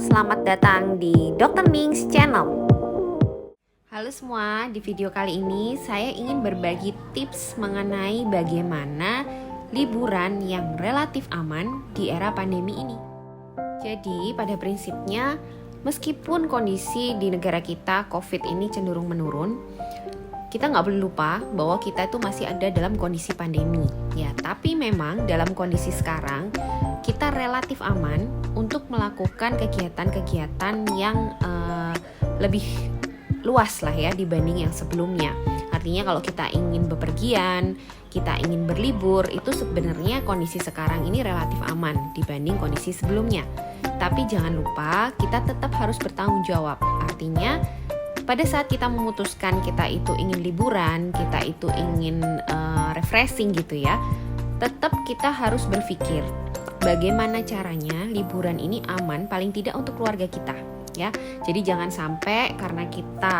selamat datang di Dr. Ning's Channel. Halo semua, di video kali ini saya ingin berbagi tips mengenai bagaimana liburan yang relatif aman di era pandemi ini. Jadi pada prinsipnya, meskipun kondisi di negara kita COVID ini cenderung menurun, kita nggak boleh lupa bahwa kita itu masih ada dalam kondisi pandemi. Ya, tapi memang dalam kondisi sekarang kita relatif aman untuk melakukan kegiatan-kegiatan yang lebih luas lah ya dibanding yang sebelumnya. Artinya kalau kita ingin bepergian, kita ingin berlibur, itu sebenarnya kondisi sekarang ini relatif aman dibanding kondisi sebelumnya. Tapi jangan lupa kita tetap harus bertanggung jawab. Artinya pada saat kita memutuskan kita itu ingin liburan, kita itu ingin refreshing gitu ya, tetap kita harus berpikir bagaimana caranya liburan ini aman paling tidak untuk keluarga kita ya. Jadi jangan sampai karena kita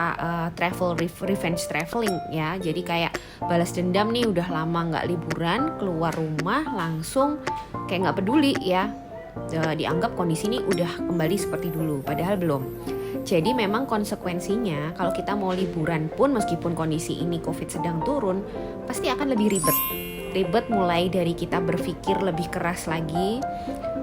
revenge traveling ya, jadi kayak balas dendam nih, udah lama nggak liburan, keluar rumah langsung kayak nggak peduli ya, dianggap kondisi ini udah kembali seperti dulu, padahal belum. Jadi memang konsekuensinya kalau kita mau liburan pun meskipun kondisi ini COVID sedang turun, pasti akan lebih ribet mulai dari kita berpikir lebih keras lagi,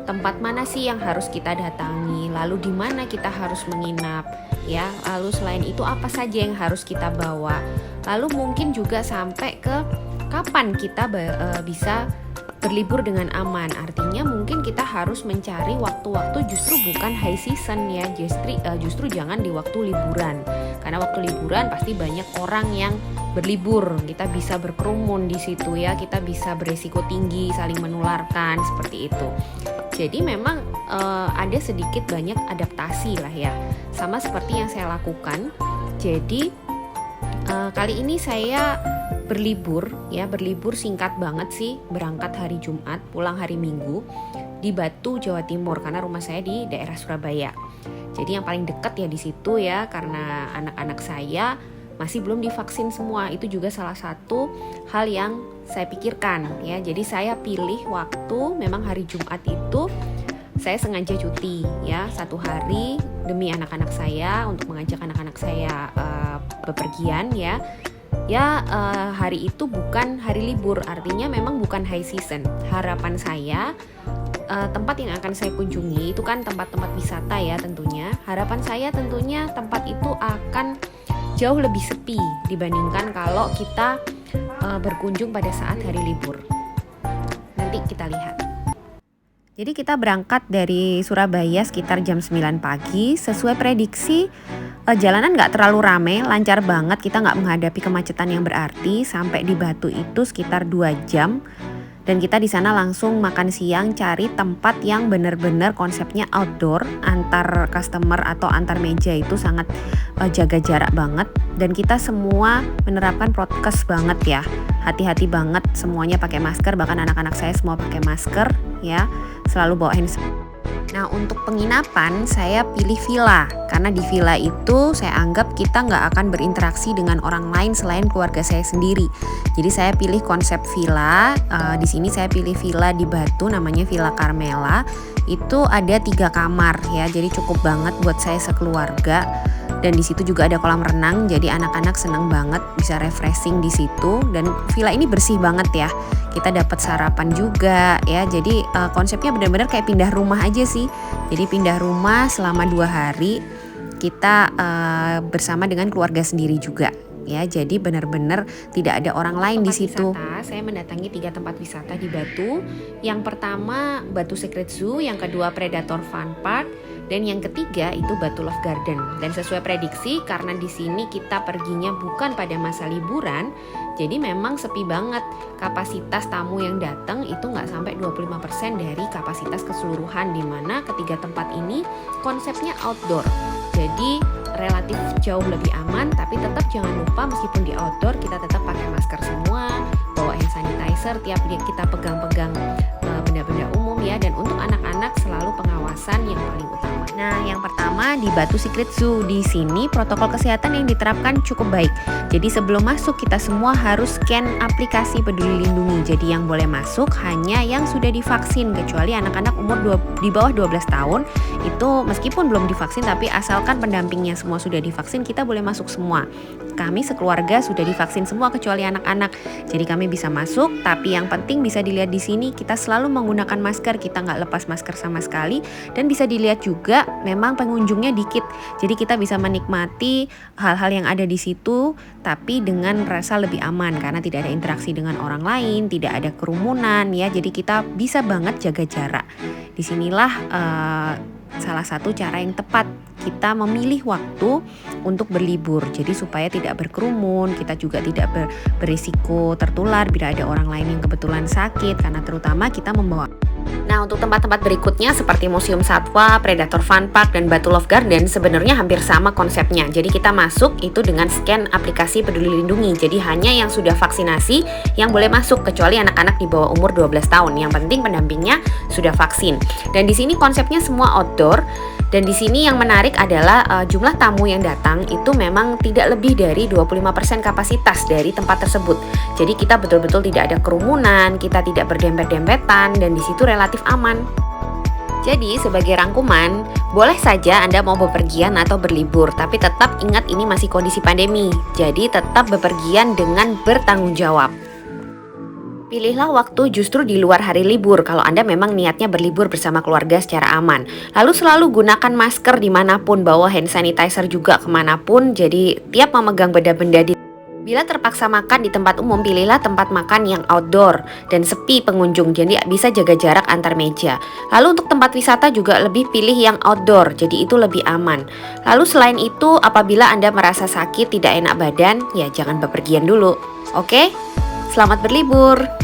tempat mana sih yang harus kita datangi, lalu di mana kita harus menginap ya, lalu selain itu apa saja yang harus kita bawa, lalu mungkin juga sampai ke kapan kita bisa berlibur dengan aman. Artinya mungkin kita harus mencari waktu-waktu justru bukan high season ya, justru jangan di waktu liburan, karena waktu liburan pasti banyak orang yang berlibur, kita bisa berkerumun di situ ya, kita bisa beresiko tinggi saling menularkan seperti itu. Jadi memang ada sedikit banyak adaptasi lah ya, sama seperti yang saya lakukan. Jadi kali ini saya berlibur singkat banget sih, berangkat hari Jumat, pulang hari Minggu di Batu, Jawa Timur, karena rumah saya di daerah Surabaya. Jadi yang paling dekat ya di situ ya, karena anak-anak saya masih belum divaksin semua. Itu juga salah satu hal yang saya pikirkan ya. Jadi saya pilih waktu memang hari Jumat itu saya sengaja cuti ya, 1 hari demi anak-anak saya, untuk mengajak anak-anak saya bepergian ya. Hari itu bukan hari libur, artinya memang bukan high season. Harapan saya tempat yang akan saya kunjungi itu kan tempat-tempat wisata ya tentunya. Harapan saya tentunya tempat itu akan jauh lebih sepi dibandingkan kalau kita berkunjung pada saat hari libur. Nanti kita lihat. Jadi kita berangkat dari Surabaya sekitar jam 9 pagi. Sesuai prediksi jalanan gak terlalu rame, lancar banget, kita gak menghadapi kemacetan yang berarti. Sampai di Batu itu sekitar 2 jam. Dan kita di sana langsung makan siang, cari tempat yang benar-benar konsepnya outdoor, antar customer atau antar meja itu sangat jaga jarak banget. Dan kita semua menerapkan prokes banget ya, hati-hati banget, semuanya pakai masker, bahkan anak-anak saya semua pakai masker ya, selalu bawa hand sanitizer. Nah untuk penginapan saya pilih villa, karena di villa itu saya anggap kita nggak akan berinteraksi dengan orang lain selain keluarga saya sendiri. Jadi saya pilih konsep villa. Di sini saya pilih villa di Batu, namanya Villa Carmela. Itu ada 3 kamar ya, jadi cukup banget buat saya sekeluarga. Dan di situ juga ada kolam renang, jadi anak-anak seneng banget bisa refreshing di situ. Dan villa ini bersih banget ya. Kita dapat sarapan juga ya. Jadi konsepnya benar-benar kayak pindah rumah aja sih. Jadi pindah rumah selama 2 hari kita bersama dengan keluarga sendiri juga. Ya, jadi benar-benar tidak ada orang lain di situ. Saya mendatangi 3 tempat wisata di Batu. Yang pertama Batu Secret Zoo, yang kedua Predator Fun Park, dan yang ketiga itu Batu Love Garden. Dan sesuai prediksi, karena di sini kita perginya bukan pada masa liburan, jadi memang sepi banget. Kapasitas tamu yang datang itu nggak sampai 25% dari kapasitas keseluruhan, di mana ketiga tempat ini konsepnya outdoor. Jadi relatif jauh lebih aman, tapi tetap jangan lupa meskipun di outdoor kita tetap pakai masker semua, bawa hand sanitizer tiap kita pegang-pegang benda-benda umum ya. Dan untuk anak-anak selalu pengawasan yang paling utama. Nah, yang pertama di Batu Secret Zoo. Di sini protokol kesehatan yang diterapkan cukup baik. Jadi sebelum masuk kita semua harus scan aplikasi Peduli Lindungi. Jadi yang boleh masuk hanya yang sudah divaksin, kecuali anak-anak umur di bawah 12 tahun. Itu meskipun belum divaksin tapi asalkan pendampingnya semua sudah divaksin, kita boleh masuk semua. Kami sekeluarga sudah divaksin semua kecuali anak-anak. Jadi kami bisa masuk, tapi yang penting bisa dilihat di sini kita selalu menggunakan masker, kita nggak lepas masker sama sekali, dan bisa dilihat juga memang pengunjungnya dikit. Jadi kita bisa menikmati hal-hal yang ada di situ tapi dengan rasa lebih aman karena tidak ada interaksi dengan orang lain, tidak ada kerumunan ya. Jadi kita bisa banget jaga jarak. Disinilah salah satu cara yang tepat kita memilih waktu untuk berlibur. Jadi supaya tidak berkerumun, kita juga tidak berisiko tertular bila ada orang lain yang kebetulan sakit, karena terutama kita membawa. Nah, untuk tempat-tempat berikutnya seperti Museum Satwa, Predator Fun Park, dan Batu Love Garden sebenarnya hampir sama konsepnya. Jadi kita masuk itu dengan scan aplikasi Peduli Lindungi. Jadi hanya yang sudah vaksinasi yang boleh masuk, kecuali anak-anak di bawah umur 12 tahun. Yang penting pendampingnya sudah vaksin. Dan di sini konsepnya semua outdoor. Dan di sini yang menarik adalah jumlah tamu yang datang itu memang tidak lebih dari 25% kapasitas dari tempat tersebut. Jadi kita betul-betul tidak ada kerumunan, kita tidak berdempet-dempetan, dan di situ relatif aman. Jadi sebagai rangkuman, boleh saja Anda mau bepergian atau berlibur, tapi tetap ingat ini masih kondisi pandemi. Jadi tetap bepergian dengan bertanggung jawab. Pilihlah waktu justru di luar hari libur kalau Anda memang niatnya berlibur bersama keluarga secara aman. Lalu selalu gunakan masker dimanapun, bawa hand sanitizer juga kemanapun. Jadi tiap memegang benda-benda bila terpaksa makan di tempat umum, pilihlah tempat makan yang outdoor dan sepi pengunjung, jadi bisa jaga jarak antar meja. Lalu untuk tempat wisata juga lebih pilih yang outdoor, jadi itu lebih aman. Lalu selain itu, apabila Anda merasa sakit, tidak enak badan, ya jangan bepergian dulu. Oke? Selamat berlibur!